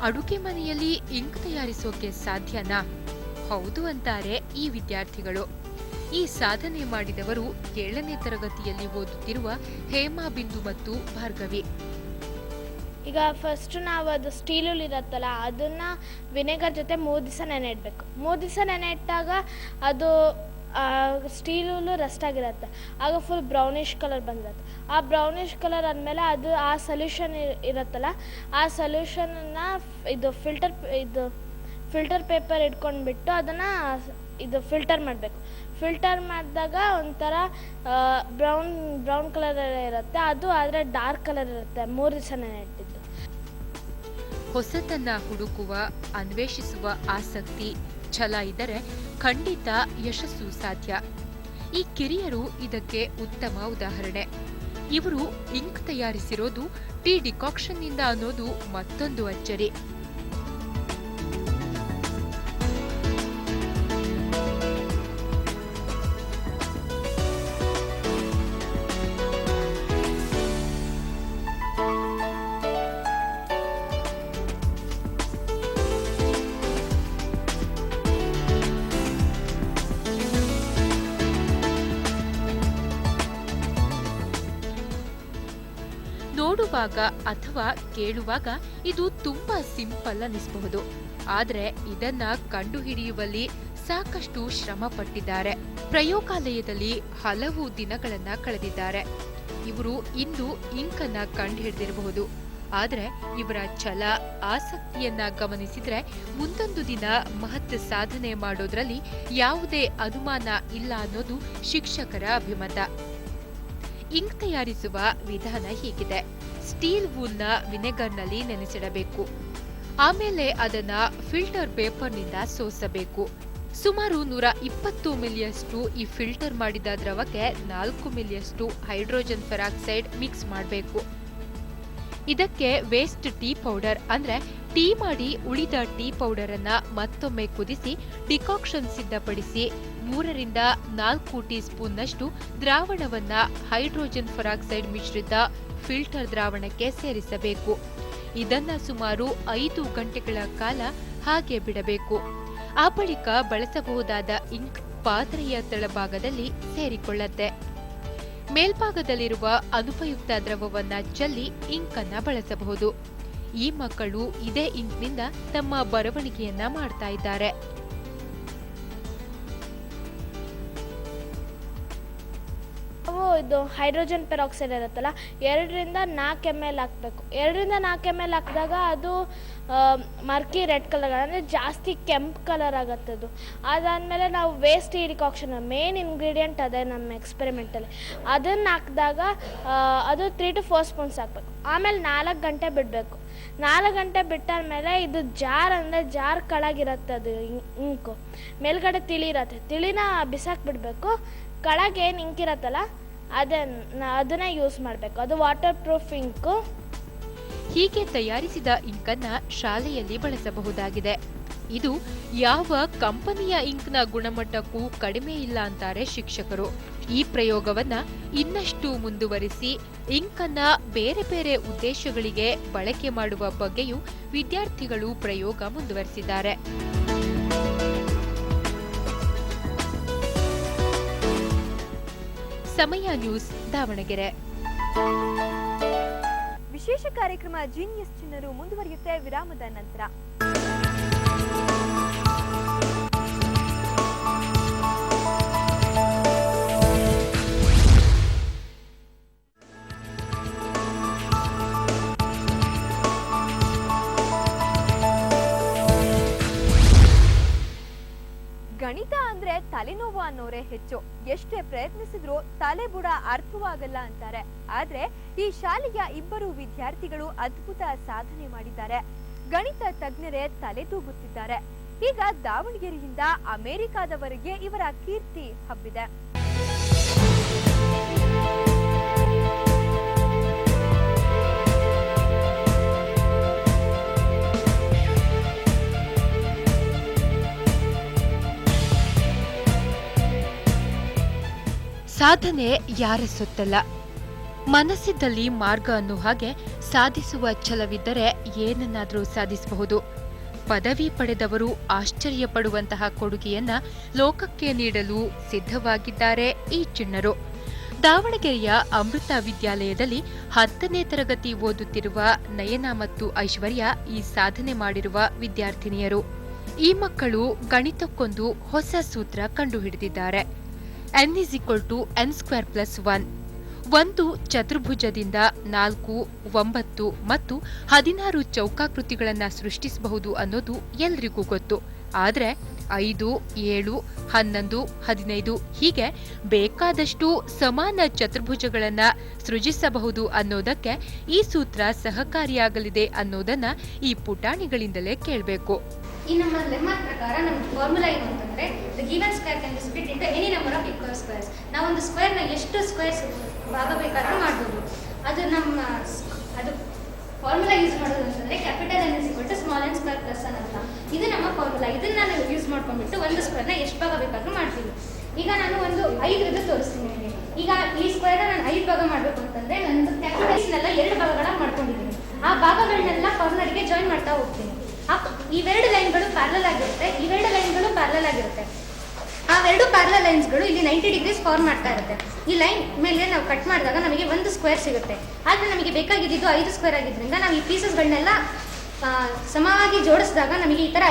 ಅಡುಗೆ ಮನೆಯಲ್ಲಿ ಇಂಕ್ ತಯಾರಿಸೋಕೆ ಸಾಧ್ಯನಾ? ಹೌದು ಅಂತಾರೆ ಈ ವಿದ್ಯಾರ್ಥಿಗಳು. ಈ ಸಾಧನೆ ಮಾಡಿದವರು 7ನೇ ತರಗತಿಯಲ್ಲಿ ಓದುತ್ತಿರುವ ಹೇಮಾ ಬಿಂದು ಮತ್ತು ಭಾರ್ಗವಿ. ಈಗ ಫಸ್ಟ್ ನಾವು ಅದು ಸ್ಟೀಲಲ್ಲಿ ಇರುತ್ತಲ್ಲ ಅದನ್ನು ವಿನೆಗರ್ ಜೊತೆ 3 ದಿವಸ ನೆನೆ ಇಡಬೇಕು. 3 ದಿವಸ ನೆನೆ ಇಟ್ಟಾಗ ಅದು ಸ್ಟೀಲು ರಸ್ಟ್ ಆಗಿರುತ್ತೆ. ಆಗ ಫುಲ್ ಬ್ರೌನಿಷ್ ಕಲರ್ ಬಂದಿರುತ್ತೆ. ಆ ಬ್ರೌನಿಷ್ ಕಲರ್ ಆದಮೇಲೆ ಅದು ಆ ಸೊಲ್ಯೂಷನ್ ಇರುತ್ತಲ್ಲ ಆ ಸೊಲ್ಯೂಷನನ್ನು ಇದು ಫಿಲ್ಟರ್ ಪೇಪರ್ ಇಟ್ಕೊಂಡ್ಬಿಟ್ಟು ಅದನ್ನು ಫಿಲ್ಟರ್ ಮಾಡಬೇಕು. ಫಿಲ್ಟರ್ ಮಾಡಿದಾಗ ಒಂಥರ ಬ್ರೌನ್ ಕಲರ್ ಇರುತ್ತೆ. ಅದು ಆದರೆ ಡಾರ್ಕ್ ಕಲರ್ ಇರುತ್ತೆ 3 ದಿವಸ ನೆನೆ ಇಟ್ಟಿದ್ದು. ಹೊಸತನ್ನ ಹುಡುಕುವ, ಅನ್ವೇಷಿಸುವ ಆಸಕ್ತಿ, ಛಲ ಇದ್ದರೆ ಖಂಡಿತ ಯಶಸ್ಸು ಸಾಧ್ಯ. ಈ ಕಿರಿಯರು ಇದಕ್ಕೆ ಉತ್ತಮ ಉದಾಹರಣೆ. ಇವರು ಇಂಕ್ ತಯಾರಿಸಿರೋದು ಟೀ ಡಿಕಾಕ್ಷನ್ನಿಂದ ಅನ್ನೋದು ಮತ್ತೊಂದು ಅಚ್ಚರಿ. ನೋಡುವಾಗ ಅಥವಾ ಕೇಳುವಾಗ ಇದು ತುಂಬಾ ಸಿಂಪಲ್ ಅನಿಸಬಹುದು. ಆದರೆ ಇದನ್ನ ಕಂಡುಹಿಡಿಯುವಲ್ಲಿ ಸಾಕಷ್ಟು ಶ್ರಮ ಪಟ್ಟಿದ್ದಾರೆ. ಪ್ರಯೋಗಾಲಯದಲ್ಲಿ ಹಲವು ದಿನಗಳನ್ನ ಕಳೆದಿದ್ದಾರೆ. ಇವರು ಇಂದು ಇಂಕ್ ಅನ್ನ ಕಂಡುಹಿಡಿದಿರಬಹುದು. ಆದರೆ ಇವರ ಛಲ, ಆಸಕ್ತಿಯನ್ನ ಗಮನಿಸಿದ್ರೆ ಮುಂದೊಂದು ದಿನ ಮಹತ್ ಸಾಧನೆ ಮಾಡೋದ್ರಲ್ಲಿ ಯಾವುದೇ ಅನುಮಾನ ಇಲ್ಲ ಅನ್ನೋದು ಶಿಕ್ಷಕರ ಅಭಿಮತ. ಇಂಕ್ ತಯಾರಿಸುವ ವಿಧಾನ ಹೀಗಿದೆ. ಸ್ಟೀಲ್ ವೂಲ್ನ ವಿನೆಗರ್ನಲ್ಲಿ ನೆನೆಸಿಡಬೇಕು. ಆಮೇಲೆ ಅದನ್ನ ಫಿಲ್ಟರ್ ಪೇಪರ್ನಿಂದ ಸೋಸಬೇಕು. ಸುಮಾರು 120 ಮಿಲಿಯಷ್ಟು ಈ ಫಿಲ್ಟರ್ ಮಾಡಿದ ದ್ರವಕ್ಕೆ 4 ಮಿಲಿಯಷ್ಟು ಹೈಡ್ರೋಜನ್ ಪೆರಾಕ್ಸೈಡ್ ಮಿಕ್ಸ್ ಮಾಡಬೇಕು. ಇದಕ್ಕೆ ವೇಸ್ಟ್ ಟೀ ಪೌಡರ್ ಅಂದ್ರೆ ಟೀ ಮಾಡಿ ಉಳಿದ ಟೀ ಪೌಡರ್ ಅನ್ನ ಮತ್ತೊಮ್ಮೆ ಕುದಿಸಿ ಡಿಕಾಕ್ಷನ್ ಸಿದ್ಧಪಡಿಸಿ 3 ರಿಂದ 4 ಟೀ ಸ್ಪೂನ್ನಷ್ಟು ದ್ರಾವಣವನ್ನ ಹೈಡ್ರೋಜನ್ ಪೆರಾಕ್ಸೈಡ್ ಮಿಶ್ರಿತ ಫಿಲ್ಟರ್ ದ್ರಾವಣಕ್ಕೆ ಸೇರಿಸಬೇಕು. ಇದನ್ನ ಸುಮಾರು 5 ಗಂಟೆಗಳ ಕಾಲ ಹಾಗೆ ಬಿಡಬೇಕು. ಆ ಬಳಿಕ ಬಳಸಬಹುದಾದ ಇಂಕ್ ಪಾತ್ರೆಯ ತಳಭಾಗದಲ್ಲಿ ಸೇರಿಕೊಳ್ಳುತ್ತೆ. ಮೇಲ್ಭಾಗದಲ್ಲಿರುವ ಅನುಪಯುಕ್ತ ದ್ರವವನ್ನ ಚೆಲ್ಲಿ ಇಂಕ್ ಅನ್ನ ಬಳಸಬಹುದು. ಈ ಮಕ್ಕಳು ಇದೇ ಇಂಕ್ನಿಂದ ತಮ್ಮ ಬರವಣಿಗೆಯನ್ನ ಮಾಡ್ತಾ ಇದ್ದಾರೆ. ಇದು ಹೈಡ್ರೋಜನ್ ಪೆರಾಕ್ಸೈಡ್ ಇರುತ್ತಲ್ಲ 2 ರಿಂದ 4 ml ಹಾಕಬೇಕು. 2 ರಿಂದ 4 ml ಹಾಕಿದಾಗ ಅದು ಮರ್ಕಿ ರೆಡ್ ಕಲರ್ ಅಂದರೆ ಜಾಸ್ತಿ ಕೆಂಪು ಕಲರ್ ಆಗುತ್ತೆ. ಅದು ಅದಾದಮೇಲೆ ನಾವು waste tea decoction main ingredient ಅದೇ ನಮ್ಮ ಎಕ್ಸ್ಪೆರಿಮೆಂಟಲ್ಲಿ. ಅದನ್ನು ಹಾಕಿದಾಗ ಅದು 3 to 4 ಸ್ಪೂನ್ಸ್ ಹಾಕಬೇಕು. ಆಮೇಲೆ 4 ಗಂಟೆ ಬಿಡಬೇಕು. 4 ಗಂಟೆ ಬಿಟ್ಟಾದ್ಮೇಲೆ ಇದು ಜಾರ್ ಅಂದರೆ ಜಾರ್ ಕೆಳಗಿರುತ್ತೆ. ಅದು ಇಂಕು ಮೇಲ್ಗಡೆ ತಿಳಿ ಇರುತ್ತೆ. ತಿಳಿನ ಬಿಸಾಕ್ಬಿಡ್ಬೇಕು. ಕೆಳಗೆ ಏನು ಇಂಕ್ ಇರತ್ತಲ್ಲ ಅದನ್ನೇ ಯೂಸ್ ಮಾಡಬೇಕು. ಅದು ವಾಟರ್ ಪ್ರೂಫ್ ಇಂಕು. ಹೀಗೆ ತಯಾರಿಸಿದ ಇಂಕನ್ನ ಶಾಲೆಯಲ್ಲಿ ಬಳಸಬಹುದಾಗಿದೆ. ಇದು ಯಾವ ಕಂಪನಿಯ ಇಂಕ್ನ ಗುಣಮಟ್ಟಕ್ಕೂ ಕಡಿಮೆ ಇಲ್ಲ ಅಂತಾರೆ ಶಿಕ್ಷಕರು. ಈ ಪ್ರಯೋಗವನ್ನ ಇನ್ನಷ್ಟು ಮುಂದುವರಿಸಿ ಇಂಕನ್ನ ಬೇರೆ ಬೇರೆ ಉದ್ದೇಶಗಳಿಗೆ ಬಳಕೆ ಮಾಡುವ ಬಗ್ಗೆಯೂ ವಿದ್ಯಾರ್ಥಿಗಳು ಪ್ರಯೋಗ ಮುಂದುವರಿಸಿದ್ದಾರೆ. ಸಮಯ ನ್ಯೂಸ್, ದಾವಣಗೆರೆ. ವಿಶೇಷ ಕಾರ್ಯಕ್ರಮ ಜೀನಿಯಸ್ ಚಿನ್ನರು ಮುಂದುವರಿಯುತ್ತೆ ವಿರಾಮದ ನಂತರ. ಗಣಿತ ಅಂದ್ರೆ ತಲೆನೋವು ಅನ್ನೋರೇ ಹೆಚ್ಚು. ಎಷ್ಟೇ ಪ್ರಯತ್ನಿಸಿದ್ರೂ ತಲೆಬುಡ ಅರ್ಥವಾಗಲ್ಲ ಅಂತಾರೆ. ಆದ್ರೆ ಈ ಶಾಲೆಯ 2 ವಿದ್ಯಾರ್ಥಿಗಳು ಅದ್ಭುತ ಸಾಧನೆ ಮಾಡಿದ್ದಾರೆ. ಗಣಿತ ತಜ್ಞರೇ ತಲೆದೂಗುತ್ತಿದ್ದಾರೆ. ಈಗ ದಾವಣಗೆರೆಯಿಂದ ಅಮೆರಿಕಾದವರೆಗೆ ಇವರ ಕೀರ್ತಿ ಹಬ್ಬಿದೆ. ಸಾಧನೆ ಯಾರ ಸೊತ್ತಲ್ಲ. ಮನಸ್ಸಿದ್ದಲ್ಲಿ ಮಾರ್ಗ ಅನ್ನೋ ಹಾಗೆ ಸಾಧಿಸುವ ಛಲವಿದ್ದರೆ ಏನನ್ನಾದರೂ ಸಾಧಿಸಬಹುದು. ಪದವಿ ಪಡೆದವರು ಆಶ್ಚರ್ಯ ಪಡುವಂತಹ ಕೊಡುಗೆಯನ್ನ ಲೋಕಕ್ಕೆ ನೀಡಲು ಸಿದ್ಧವಾಗಿದ್ದಾರೆ ಈ ಚಿಣ್ಣರು. ದಾವಣಗೆರೆಯ ಅಮೃತ ವಿದ್ಯಾಲಯದಲ್ಲಿ 10ನೇ ತರಗತಿ ಓದುತ್ತಿರುವ ನಯನ ಮತ್ತು ಐಶ್ವರ್ಯ ಈ ಸಾಧನೆ ಮಾಡಿರುವ ವಿದ್ಯಾರ್ಥಿನಿಯರು. ಈ ಮಕ್ಕಳು ಗಣಿತಕ್ಕೊಂದು ಹೊಸ ಸೂತ್ರ ಕಂಡುಹಿಡಿದಿದ್ದಾರೆ. n=n²+1. ಒಂದು ಚತುರ್ಭುಜದಿಂದ 4, 9 ಮತ್ತು 16 ಚೌಕಾಕೃತಿಗಳನ್ನು ಸೃಷ್ಟಿಸಬಹುದು ಅನ್ನೋದು ಎಲ್ರಿಗೂ ಗೊತ್ತು. ಆದರೆ 5, 7, 11, 15 ಹೀಗೆ ಬೇಕಾದಷ್ಟು ಸಮಾನ ಚತುರ್ಭುಜಗಳನ್ನು ಸೃಜಿಸಬಹುದು ಅನ್ನೋದಕ್ಕೆ ಈ ಸೂತ್ರ ಸಹಕಾರಿಯಾಗಲಿದೆ ಅನ್ನೋದನ್ನ ಈ ಪುಟಾಣಿಗಳಿಂದಲೇ ಕೇಳಬೇಕು. ಈ ನಮ್ಮ ಲೆಮ್ಮ ಪ್ರಕಾರ ನಮ್ಮ ಫಾರ್ಮುಲಾ ಏನು ಅಂತಂದರೆ the given square can be split into any number of equal squares. ನಾವೊಂದು ಸ್ಕ್ವೇರ್ನ ಎಷ್ಟು ಸ್ಕ್ವೇರ್ಸ್ ಭಾಗ ಬೇಕಾದರೂ ಮಾಡ್ಬೋದು. ಅದು ನಮ್ಮ ಅದು ಫಾರ್ಮುಲಾ ಯೂಸ್ ಮಾಡೋದು ಅಂತಂದರೆ capital N = small n² + n ಅಂತ. ಇದು ನಮ್ಮ ಫಾರ್ಮುಲಾ. ಇದನ್ನು ನಾನು ಯೂಸ್ ಮಾಡ್ಕೊಂಡ್ಬಿಟ್ಟು ಒಂದು ಸ್ಕ್ವೇರ್ನ ಎಷ್ಟು ಭಾಗ ಬೇಕಾದರೂ ಮಾಡ್ತೀವಿ. ಈಗ ನಾನು ಒಂದು 5 ತೋರಿಸ್ತೀನಿ ನಿಮಗೆ. ಈಗ ಈ ಸ್ಕ್ವೇರ್ನ ನಾನು 5 ಭಾಗ ಮಾಡಬೇಕು ಅಂತಂದರೆ ನನ್ನದು ಕ್ಯಾಪಿಟಲ್ಸ್ನೆಲ್ಲ 2 ಭಾಗಗಳಾಗಿ ಮಾಡ್ಕೊಂಡಿದ್ದೀನಿ. ಆ ಭಾಗಗಳನ್ನೆಲ್ಲ ಕಾರ್ನರ್ಗೆ ಜಾಯಿನ್ ಮಾಡ್ತಾ ಹೋಗ್ತೀನಿ. ಇವೆರಡು ಲೈನ್ಗಳು ಪ್ಯಾರಲಲ್ ಆಗಿರುತ್ತೆ, ಇವೆರಡು ಲೈನ್ಗಳು ಪ್ಯಾರಲಲ್ ಆಗಿರುತ್ತೆ. ಆ ಎರಡು ಪ್ಯಾರಲಲ್ ಲೈನ್ಸ್ಗಳು ಇಲ್ಲಿ 90 ಡಿಗ್ರೀಸ್ ಫಾರ್ಮ್ ಮಾಡ್ತಾ ಇರುತ್ತೆ. ಈ ಲೈನ್ ಮೇಲೆ ನಾವು ಕಟ್ ಮಾಡಿದಾಗ ನಮಗೆ ಒಂದು ಸ್ಕ್ವೇರ್ ಸಿಗುತ್ತೆ. ಆದರೆ ನಮಗೆ ಬೇಕಾಗಿದ್ದು 5 ಸ್ಕ್ವೇರ್ ಆಗಿದ್ದರಿಂದ ನಾವು ಈ ಪೀಸಸ್ಗಳನ್ನೆಲ್ಲ ಸಮವಾಗಿ ಜೋಡಿಸಿದಾಗ ನಮಗೆ ಈ ಥರ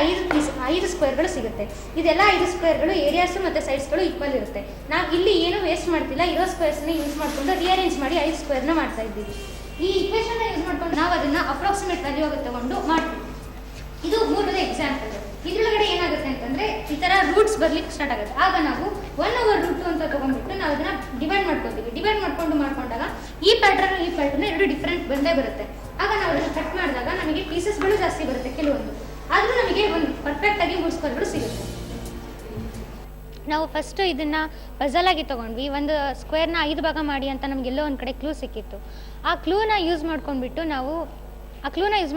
5 ಸ್ಕ್ವೇರ್ಗಳು ಸಿಗುತ್ತೆ. ಇದೆಲ್ಲ 5 ಸ್ಕ್ವೇರ್ಗಳು ಏರಿಯಾಸು ಮತ್ತು ಸೈಡ್ಸ್ಗಳು ಈಕ್ವಲ್ ಇರುತ್ತೆ. ನಾವು ಇಲ್ಲಿ ಏನೂ ವೇಸ್ಟ್ ಮಾಡ್ತಿಲ್ಲ, ಇರೋ ಸ್ಕ್ವೇರ್ಸ್ನ ಯೂಸ್ ಮಾಡಿಕೊಂಡು ರಿಅರೇಂಜ್ ಮಾಡಿ 5 ಸ್ಕ್ವೇರ್ನ ಮಾಡ್ತಾ ಇದ್ದೀವಿ. ಈ ಇಕ್ವೇಷನ್ನ ಯೂಸ್ ಮಾಡ್ಕೊಂಡು ನಾವು ಅದನ್ನು ಅಪ್ರಾಕ್ಸಿಮೇಟ್ ವ್ಯಾಲ್ಯೂ ಆಗಿ ತಗೊಂಡು ಮಾಡ್ತೀವಿ. ಇದು 3ನೇ ಎಕ್ಸಾಂಪಲ್. ಇದರೊಳಗಡೆ ಏನಾಗುತ್ತೆ ಅಂತಂದರೆ ಈ ಥರ ರೂಟ್ಸ್ ಬರ್ಲಿಕ್ಕೆ ಸ್ಟಾರ್ಟ್ ಆಗುತ್ತೆ. ಆಗ ನಾವು 1/√2 ಅಂತ ತೊಗೊಂಡ್ಬಿಟ್ಟು ನಾವು ಅದನ್ನು ಡಿವೈಡ್ ಮಾಡ್ಕೊತೀವಿ. ಡಿವೈಡ್ ಮಾಡ್ಕೊಂಡಾಗ ಈ ಪ್ಯಾಟರ್ನ್ ಎರಡು ಡಿಫ್ರೆಂಟ್ ಬಂದೇ ಬರುತ್ತೆ. ಆಗ ನಾವು ಅದನ್ನು ಕಟ್ ಮಾಡಿದಾಗ ನಮಗೆ ಪೀಸಸ್ಗಳು ಜಾಸ್ತಿ ಬರುತ್ತೆ ಕೆಲವೊಂದು, ಆದರೂ ನಮಗೆ ಒಂದು ಪರ್ಫೆಕ್ಟಾಗಿ 3 ಸ್ಕ್ವೇರ್ಗಳು ಸಿಗುತ್ತೆ. ನಾವು ಫಸ್ಟು ಇದನ್ನು ಪಜಲಾಗಿ ತೊಗೊಂಡ್ವಿ. ಒಂದು ಸ್ಕ್ವೇರ್ನ 5 ಭಾಗ ಮಾಡಿ ಅಂತ ನಮಗೆಲ್ಲೋ ಒಂದು ಕಡೆ ಕ್ಲೂ ಸಿಕ್ಕಿತ್ತು. ಆ ಕ್ಲೂನ ಯೂಸ್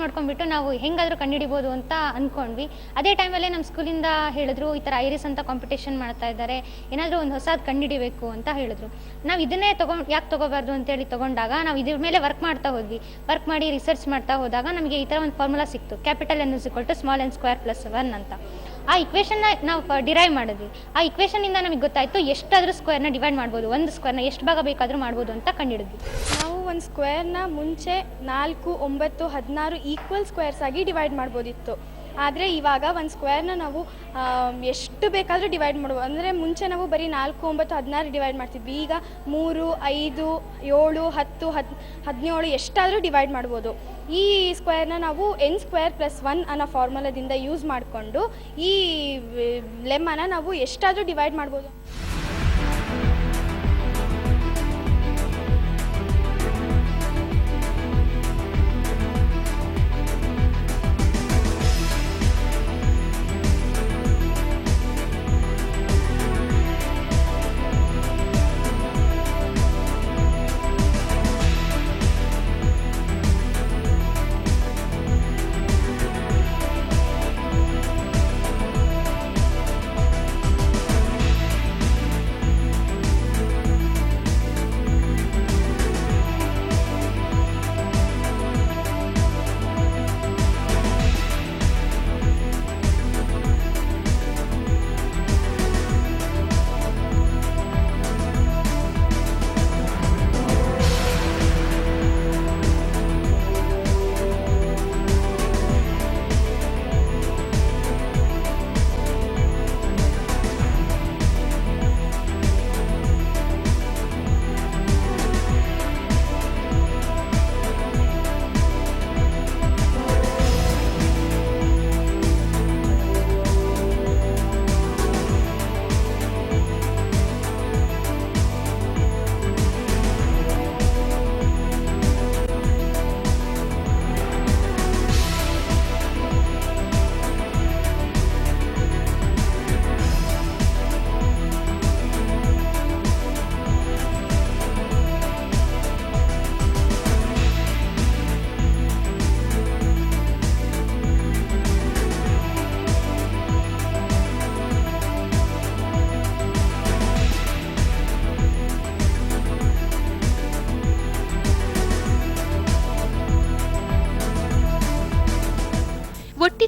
ಮಾಡ್ಕೊಂಡ್ಬಿಟ್ಟು ನಾವು ಹೆಂಗಾದರೂ ಕಂಡುಹಿಡಿಬೋದು ಅಂತ ಅಂದ್ಕೊಂಡ್ವಿ. ಅದೇ ಟೈಮಲ್ಲೇ ನಮ್ಮ ಸ್ಕೂಲಿಂದ ಹೇಳಿದ್ರು ಈ ಥರ ಐರಿಸ್ ಅಂತ ಕಾಂಪಿಟೇಷನ್ ಮಾಡ್ತಾ ಇದ್ದಾರೆ, ಏನಾದರೂ ಒಂದು ಹೊಸದು ಕಂಡುಹಿಡಿಬೇಕು ಅಂತ ಹೇಳಿದ್ರು. ನಾವು ಇದನ್ನೇ ಯಾಕೆ ತೊಗೋಬಾರ್ದು ಅಂತೇಳಿ ತೊಗೊಂಡಾಗ ನಾವು ಇದ್ರ ಮೇಲೆ ವರ್ಕ್ ಮಾಡ್ತಾ ಹೋದ್ವಿ. ವರ್ಕ್ ಮಾಡಿ ರಿಸರ್ಚ್ ಮಾಡ್ತಾ ಹೋದಾಗ ನಮಗೆ ಈ ಥರ ಒಂದು ಫಾರ್ಮುಲಾ ಸಿಕ್ತು, ಕ್ಯಾಪಿಟಲ್ N = ಸ್ಮಾಲ್ n² + 1 ಅಂತ. ಆ ಇಕ್ವೇಷನ್ನ ನಾವು ಡಿರೈವ್ ಮಾಡಿದ್ವಿ. ಆ ಇಕ್ವೇಷನಿಂದ ನಮಗೆ ಗೊತ್ತಾಯಿತು ಎಷ್ಟಾದರೂ ಸ್ಕ್ವೇರ್ನ ಡಿವೈಡ್ ಮಾಡ್ಬೋದು, ಒಂದು ಸ್ಕ್ವೇರ್ನ ಎಷ್ಟು ಭಾಗ ಬೇಕಾದರೂ ಮಾಡ್ಬೋದು ಅಂತ ಕಂಡುಹಿಡಿದ್ವಿ. ನಾವು ಒಂದು ಸ್ಕ್ವೇರ್ನ ಮುಂಚೆ 4, 9, 16 ಈಕ್ವಲ್ ಸ್ಕ್ವೇರ್ಸ್ ಆಗಿ ಡಿವೈಡ್ ಮಾಡ್ಬೋದಿತ್ತು. ಆದರೆ ಇವಾಗ ಒಂದು ಸ್ಕ್ವೇರ್ನ ನಾವು ಎಷ್ಟು ಬೇಕಾದರೂ ಡಿವೈಡ್ ಮಾಡ್ಬೋದು. ಅಂದರೆ ಮುಂಚೆ ನಾವು ಬರೀ 4, 9, 16 ಡಿವೈಡ್ ಮಾಡ್ತಿದ್ವಿ. ಈಗ 3, 5, 7, 10, 17 ಎಷ್ಟಾದರೂ ಡಿವೈಡ್ ಮಾಡ್ಬೋದು. ಈ ಸ್ಕ್ವೇರ್ನ ನಾವು n² + 1 ಅನ್ನೋ ಫಾರ್ಮುಲಾದಿಂದ ಯೂಸ್ ಮಾಡಿಕೊಂಡು ಈ ಲೆಮ್ಮನ ನಾವು ಎಷ್ಟಾದರೂ ಡಿವೈಡ್ ಮಾಡ್ಬೋದು.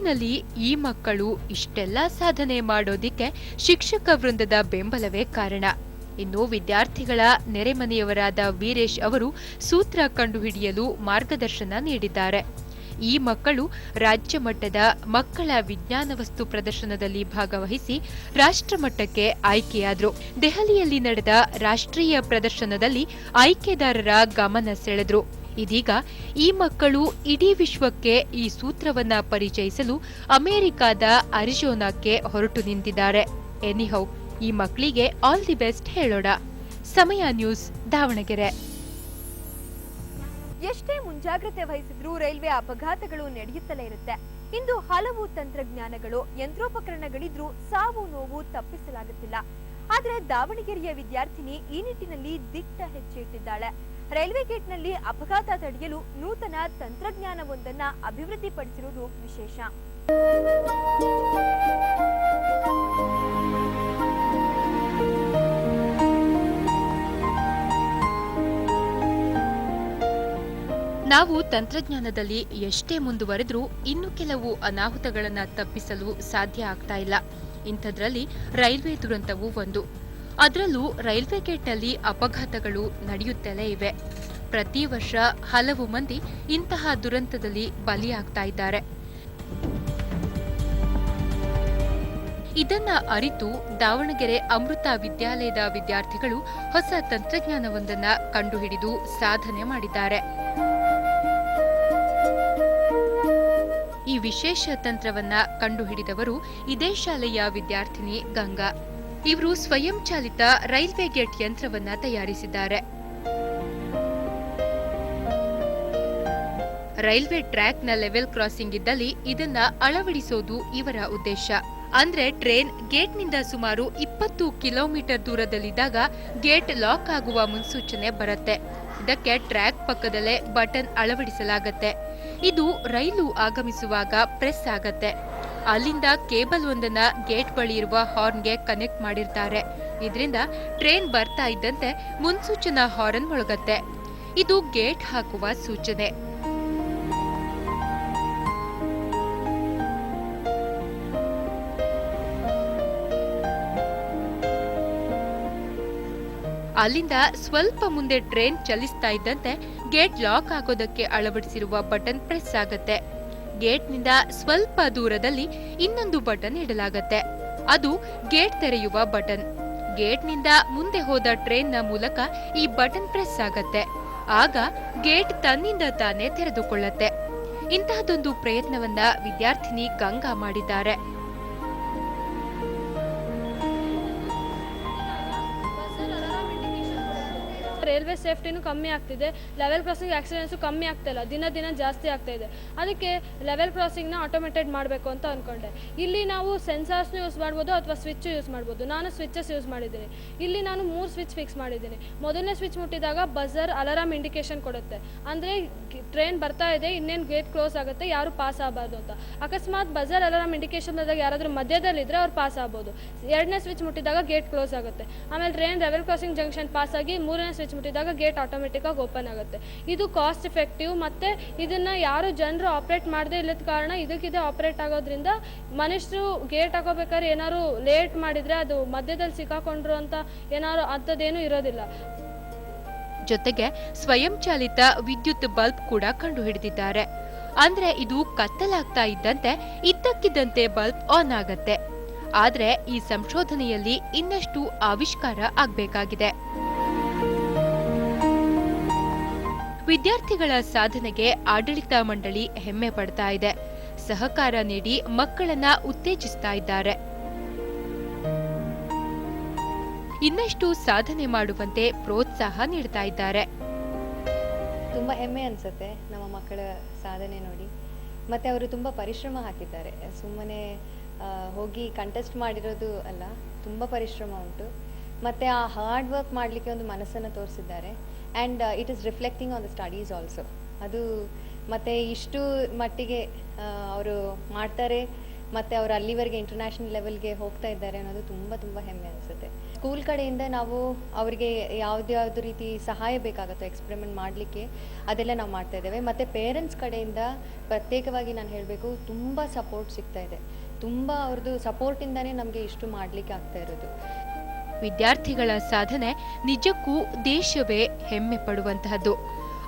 ಒಟ್ಟಿನಲ್ಲಿ ಈ ಮಕ್ಕಳು ಇಷ್ಟೆಲ್ಲ ಸಾಧನೆ ಮಾಡೋದಿಕ್ಕೆ ಶಿಕ್ಷಕ ವೃಂದದ ಬೆಂಬಲವೇ ಕಾರಣ. ಇನ್ನು ವಿದ್ಯಾರ್ಥಿಗಳ ನೆರೆಮನೆಯವರಾದ ವೀರೇಶ್ ಅವರು ಸೂತ್ರ ಕಂಡುಹಿಡಿಯಲು ಮಾರ್ಗದರ್ಶನ ನೀಡಿದ್ದಾರೆ. ಈ ಮಕ್ಕಳು ರಾಜ್ಯ ಮಟ್ಟದ ಮಕ್ಕಳ ವಿಜ್ಞಾನ ವಸ್ತು ಪ್ರದರ್ಶನದಲ್ಲಿ ಭಾಗವಹಿಸಿ ರಾಷ್ಟ್ರಮಟ್ಟಕ್ಕೆ ಆಯ್ಕೆಯಾದರು. ದೆಹಲಿಯಲ್ಲಿ ನಡೆದ ರಾಷ್ಟ್ರೀಯ ಪ್ರದರ್ಶನದಲ್ಲಿ ಆಯ್ಕೆದಾರರ ಗಮನ ಸೆಳೆದ್ರು. ಇದೀಗ ಈ ಮಕ್ಕಳು ಇಡೀ ವಿಶ್ವಕ್ಕೆ ಈ ಸೂತ್ರವನ್ನ ಪರಿಚಯಿಸಲು ಅಮೆರಿಕಾದ ಅರಿಜೋನಾಕ್ಕೆ ಹೊರಟು ನಿಂತಿದ್ದಾರೆ. ಎನಿಹೌ, ಈ ಮಕ್ಕಳಿಗೆ ಆಲ್ ದಿ ಬೆಸ್ಟ್ ಹೇಳೋಣ. ಸಮಯ ನ್ಯೂಸ್, ದಾವಣಗೆರೆ. ಎಷ್ಟೇ ಮುಂಜಾಗ್ರತೆ ವಹಿಸಿದ್ರೂ ರೈಲ್ವೆ ಅಪಘಾತಗಳು ನಡೆಯುತ್ತಲೇ ಇರುತ್ತೆ. ಇಂದು ಹಲವು ತಂತ್ರಜ್ಞಾನಗಳು, ಯಂತ್ರೋಪಕರಣಗಳಿದ್ರೂ ಸಾವು ನೋವು ತಪ್ಪಿಸಲಾಗುತ್ತಿಲ್ಲ. ಆದ್ರೆ ದಾವಣಗೆರೆಯ ವಿದ್ಯಾರ್ಥಿನಿ ಈ ನಿಟ್ಟಿನಲ್ಲಿ ದಿಟ್ಟ ಹೆಜ್ಜೆ ಇಟ್ಟಿದ್ದಾಳೆ. ರೈಲ್ವೆ ಗೇಟ್ನಲ್ಲಿ ಅಪಘಾತ ತಡೆಯಲು ನೂತನ ತಂತ್ರಜ್ಞಾನವೊಂದನ್ನ ಅಭಿವೃದ್ಧಿಪಡಿಸಿರುವುದು ವಿಶೇಷ. ನಾವು ತಂತ್ರಜ್ಞಾನದಲ್ಲಿ ಎಷ್ಟೇ ಮುಂದುವರೆದ್ರೂ ಇನ್ನು ಕೆಲವು ಅನಾಹುತಗಳನ್ನು ತಪ್ಪಿಸಲು ಸಾಧ್ಯ ಆಗ್ತಾ ಇಲ್ಲ. ಇಂಥದ್ರಲ್ಲಿ ರೈಲ್ವೆ ದುರಂತವೂ ಒಂದು. ಅದರಲ್ಲೂ ರೈಲ್ವೆ ಗೇಟ್ನಲ್ಲಿ ಅಪಘಾತಗಳು ನಡೆಯುತ್ತಲೇ ಇವೆ. ಪ್ರತಿ ವರ್ಷ ಹಲವು ಮಂದಿ ಇಂತಹ ದುರಂತದಲ್ಲಿ ಬಲಿಯಾಗ್ತಾ ಇದ್ದಾರೆ. ಇದನ್ನ ಅರಿತು ದಾವಣಗೆರೆ ಅಮೃತ ವಿದ್ಯಾಲಯದ ವಿದ್ಯಾರ್ಥಿಗಳು ಹೊಸ ತಂತ್ರಜ್ಞಾನವೊಂದನ್ನ ಕಂಡುಹಿಡಿದು ಸಾಧನೆ ಮಾಡಿದ್ದಾರೆ. ಈ ವಿಶೇಷ ತಂತ್ರವನ್ನ ಕಂಡುಹಿಡಿದವರು ಇದೇ ಶಾಲೆಯ ವಿದ್ಯಾರ್ಥಿನಿ ಗಂಗಾ. ಇವರು ಸ್ವಯಂ ಚಾಲಿತ ರೈಲ್ವೆ ಗೇಟ್ ಯಂತ್ರವನ್ನ ತಯಾರಿಸಿದ್ದಾರೆ. ರೈಲ್ವೆ ಟ್ರ್ಯಾಕ್ನ ಲೆವೆಲ್ ಕ್ರಾಸಿಂಗ್ ಇದ್ದಲ್ಲಿ ಇದನ್ನ ಅಳವಡಿಸೋದು ಇವರ ಉದ್ದೇಶ. ಅಂದ್ರೆ ಟ್ರೇನ್ ಗೇಟ್ನಿಂದ ಸುಮಾರು 20 ಕಿಲೋಮೀಟರ್ ದೂರದಲ್ಲಿದ್ದಾಗ ಗೇಟ್ ಲಾಕ್ ಆಗುವ ಮುನ್ಸೂಚನೆ ಬರುತ್ತೆ. ಇದಕ್ಕೆ ಟ್ರ್ಯಾಕ್ ಪಕ್ಕದಲ್ಲೇ ಬಟನ್ ಅಳವಡಿಸಲಾಗತ್ತೆ. ಇದು ರೈಲು ಆಗಮಿಸುವಾಗ ಪ್ರೆಸ್ ಆಗತ್ತೆ. ಅಲ್ಲಿಂದ ಕೇಬಲ್ ಒಂದನ್ನ ಗೇಟ್ ಬಳಿ ಇರುವ ಹಾರ್ನ್ಗೆ ಕನೆಕ್ಟ್ ಮಾಡಿರ್ತಾರೆ. ಇದರಿಂದ ಟ್ರೇನ್ ಬರ್ತಾ ಇದ್ದಂತೆ ಮುನ್ಸೂಚನಾ ಹಾರ್ನ್ ಮೊಳಗತ್ತೆ. ಇದು ಗೇಟ್ ಹಾಕುವ ಸೂಚನೆ. ಅಲ್ಲಿಂದ ಸ್ವಲ್ಪ ಮುಂದೆ ಟ್ರೇನ್ ಚಲಿಸ್ತಾ ಇದ್ದಂತೆ ಗೇಟ್ ಲಾಕ್ ಆಗೋದಕ್ಕೆ ಅಳವಡಿಸಿರುವ ಬಟನ್ ಪ್ರೆಸ್ ಆಗತ್ತೆ. ಗೇಟ್ನಿಂದ ಸ್ವಲ್ಪ ದೂರದಲ್ಲಿ ಇನ್ನೊಂದು ಬಟನ್ ಇಡಲಾಗತ್ತೆ. ಅದು ಗೇಟ್ ತೆರೆಯುವ ಬಟನ್. ಗೇಟ್ನಿಂದ ಮುಂದೆ ಹೋದ ಟ್ರೇನ್ನ ಮೂಲಕ ಈ ಬಟನ್ ಪ್ರೆಸ್ ಆಗತ್ತೆ. ಆಗ ಗೇಟ್ ತನ್ನಿಂದ ತಾನೇ ತೆರೆದುಕೊಳ್ಳತ್ತೆ. ಇಂತಹದೊಂದು ಪ್ರಯತ್ನವನ್ನ ವಿದ್ಯಾರ್ಥಿನಿ ಗಂಗಾ ಮಾಡಿದ್ದಾರೆ. ರೈಲ್ವೆ ಸೇಫ್ಟಿನೂ ಕಮ್ಮಿ ಆಗ್ತಿದೆ, ಲೆವೆಲ್ ಕ್ರಾಸಿಂಗ್ ಆಕ್ಸಿಡೆಂಟ್ಸು ಕಮ್ಮಿ ಆಗ್ತಾ ಇಲ್ಲ, ದಿನ ದಿನ ಜಾಸ್ತಿ ಆಗ್ತಾ ಇದೆ. ಅದಕ್ಕೆ ಲೆವೆಲ್ ಕ್ರಾಸಿಂಗ್ನ ಆಟೋಮೇಟೆಡ್ ಮಾಡಬೇಕು ಅಂತ ಅಂದ್ಕೊಂಡೆ. ಇಲ್ಲಿ ನಾವು ಸೆನ್ಸಾರ್ಸ್ನ ಯೂಸ್ ಮಾಡ್ಬೋದು ಅಥವಾ ಸ್ವಿಚ್ ಯೂಸ್ ಮಾಡ್ಬೋದು. ನಾನು ಸ್ವಿಚಸ್ ಯೂಸ್ ಮಾಡಿದ್ದೀನಿ. ಇಲ್ಲಿ ನಾನು 3 ಸ್ವಿಚ್ ಫಿಕ್ಸ್ ಮಾಡಿದ್ದೀನಿ. ಮೊದಲನೇ ಸ್ವಿಚ್ ಮುಟ್ಟಿದಾಗ ಬಜರ್ ಅಲಾರಾಮ್ ಇಂಡಿಕೇಶನ್ ಕೊಡುತ್ತೆ. ಅಂದರೆ ಟ್ರೈನ್ ಬರ್ತಾ ಇದೆ, ಇನ್ನೇನು ಗೇಟ್ ಕ್ಲೋಸ್ ಆಗುತ್ತೆ, ಯಾರು ಪಾಸ್ ಆಗಬಾರ್ದು ಅಂತ. ಅಕಸ್ಮಾತ್ ಬಜರ್ ಅಲಾರಾಮ್ ಇಂಡಿಕೇಶನ್ ಬಂದಾಗ ಯಾರಾದರೂ ಮಧ್ಯದಲ್ಲಿದ್ದರೆ ಅವ್ರು ಪಾಸ್ ಆಗ್ಬೋದು. 2ನೇ ಸ್ವಿಚ್ ಮುಟ್ಟಿದಾಗ ಗೇಟ್ ಕ್ಲೋಸ್ ಆಗುತ್ತೆ. ಆಮೇಲೆ train level crossing junction pass ಆಗಿ 3ನೇ ಸ್ವಿಚ್ ಮುಟ್ಟಿದಾಗ ಗೇಟ್ ಆಟೋಮೆಟಿಕ್ ಆಗಿ ಓಪನ್ ಆಗುತ್ತೆ. ಇದು ಕಾಸ್ಟ್ ಎಫೆಕ್ಟಿವ್. ಮತ್ತೆ ಇದನ್ನ ಯಾರು ಜನರು ಆಪರೇಟ್ ಮಾಡದೇ ಇಲ್ಲದ ಕಾರಣ ಇದಕ್ಕಿದೆ ಆಪರೇಟ್ ಆಗೋದ್ರಿಂದ ಮನುಷ್ಯರು ಗೇಟ್ ಹಾಕೋಬೇಕಾದ್ರೆ ಏನಾದ್ರು ಲೇಟ್ ಮಾಡಿದ್ರೆ ಅದು ಮಧ್ಯದಲ್ಲಿ ಸಿಕ್ಕಾಕೊಂಡ್ರು ಅಂತ ಏನಾದ್ರು ಅಂಥದ್ದೇನು ಇರೋದಿಲ್ಲ. ಜೊತೆಗೆ ಸ್ವಯಂ ಚಾಲಿತ ವಿದ್ಯುತ್ ಬಲ್ಬ್ ಕೂಡ ಕಂಡುಹಿಡಿದಿದ್ದಾರೆ. ಅಂದ್ರೆ ಇದು ಕತ್ತಲಾಗ್ತಾ ಇದ್ದಂತೆ ಇದ್ದಕ್ಕಿದ್ದಂತೆ ಬಲ್ಬ್ ಆನ್ ಆಗತ್ತೆ. ಆದ್ರೆ ಈ ಸಂಶೋಧನೆಯಲ್ಲಿ ಇನ್ನಷ್ಟು ಆವಿಷ್ಕಾರ ಆಗ್ಬೇಕಾಗಿದೆ. ವಿದ್ಯಾರ್ಥಿಗಳ ಸಾಧನೆಗೆ ಆಡಳಿತ ಮಂಡಳಿ ಹೆಮ್ಮೆ ಪಡ್ತಾ ಇದೆ. ಸಹಕಾರ ನೀಡಿ ಮಕ್ಕಳನ್ನ ಉತ್ತೇಜಿಸ್ತಾ ಇದ್ದಾರೆ. ಇನ್ನಷ್ಟು ಸಾಧನೆ ಮಾಡುವಂತೆ ಪ್ರೋತ್ಸಾಹ ನೀಡ್ತಾ ಇದ್ದಾರೆ. ತುಂಬ ಹೆಮ್ಮೆ ಅನಿಸುತ್ತೆ ನಮ್ಮ ಮಕ್ಕಳ ಸಾಧನೆ ನೋಡಿ. ಮತ್ತು ಅವರು ತುಂಬ ಪರಿಶ್ರಮ ಹಾಕಿದ್ದಾರೆ. ಸುಮ್ಮನೆ ಹೋಗಿ ಕಂಟೆಸ್ಟ್ ಮಾಡಿರೋದು ಅಲ್ಲ, ತುಂಬ ಪರಿಶ್ರಮ ಉಂಟು. ಮತ್ತು ಆ ಹಾರ್ಡ್ ವರ್ಕ್ ಮಾಡಲಿಕ್ಕೆ ಒಂದು ಮನಸ್ಸನ್ನು ತೋರಿಸಿದ್ದಾರೆ. And it is reflecting on the studies also. ಅದು ಮತ್ತು ಇಷ್ಟು ಮಟ್ಟಿಗೆ ಅವರು ಮಾಡ್ತಾರೆ ಮತ್ತು ಅವರು ಅಲ್ಲಿವರೆಗೆ ಇಂಟರ್ನ್ಯಾಷನಲ್ ಲೆವೆಲ್ಗೆ ಹೋಗ್ತಾ ಇದ್ದಾರೆ ಅನ್ನೋದು ತುಂಬ ತುಂಬ ಹೆಮ್ಮೆ ಅನಿಸುತ್ತೆ. ಸ್ಕೂಲ್ ಕಡೆಯಿಂದ ನಾವು ಅವರಿಗೆ ಯಾವುದ್ಯಾವುದು ರೀತಿ ಸಹಾಯ ಬೇಕಾಗುತ್ತೋ ಎಕ್ಸ್ಪೆರಿಮೆಂಟ್ ಮಾಡಲಿಕ್ಕೆ ಅದೆಲ್ಲ ನಾವು ಮಾಡ್ತಾ ಇದ್ದೇವೆ. ಮತ್ತು ಪೇರೆಂಟ್ಸ್ ಕಡೆಯಿಂದ ಪ್ರತ್ಯೇಕವಾಗಿ ನಾನು ಹೇಳಬೇಕು, ತುಂಬ ಸಪೋರ್ಟ್ ಸಿಗ್ತಾ ಇದೆ. ತುಂಬ ಅವ್ರದ್ದು ಸಪೋರ್ಟಿಂದನೇ ನಮಗೆ ಇಷ್ಟು ಮಾಡಲಿಕ್ಕೆ ಆಗ್ತಾ ಇರೋದು. ವಿದ್ಯಾರ್ಥಿಗಳ ಸಾಧನೆ ನಿಜಕ್ಕೂ ದೇಶವೇ ಹೆಮ್ಮೆ ಪಡುವಂತಹದ್ದು.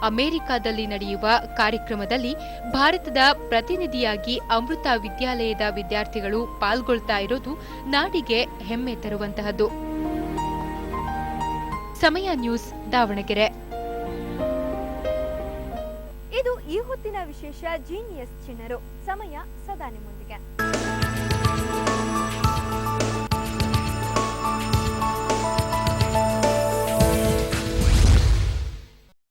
ಅಮೆರಿಕಾದಲ್ಲಿ ನಡೆಯುವ ಕಾರ್ಯಕ್ರಮದಲ್ಲಿ ಭಾರತದ ಪ್ರತಿನಿಧಿಯಾಗಿ ಅಮೃತ ವಿದ್ಯಾಲಯದ ವಿದ್ಯಾರ್ಥಿಗಳು ಪಾಲ್ಗೊಳ್ತಾ ಇರೋದು ನಾಡಿಗೆ ಹೆಮ್ಮೆ ತರುವಂತಹದ್ದು. ಸಮಯ ನ್ಯೂಸ್, ದಾವಣಗೆರೆ. ಇದು ಈ ಹೊತ್ತಿನ ವಿಶೇಷ ಜೀನಿಯಸ್ ಚಿಣ್ಣರು. ಸಮಯ ಸದಾ ನಿಮ್ಮೊಂದಿಗೆ.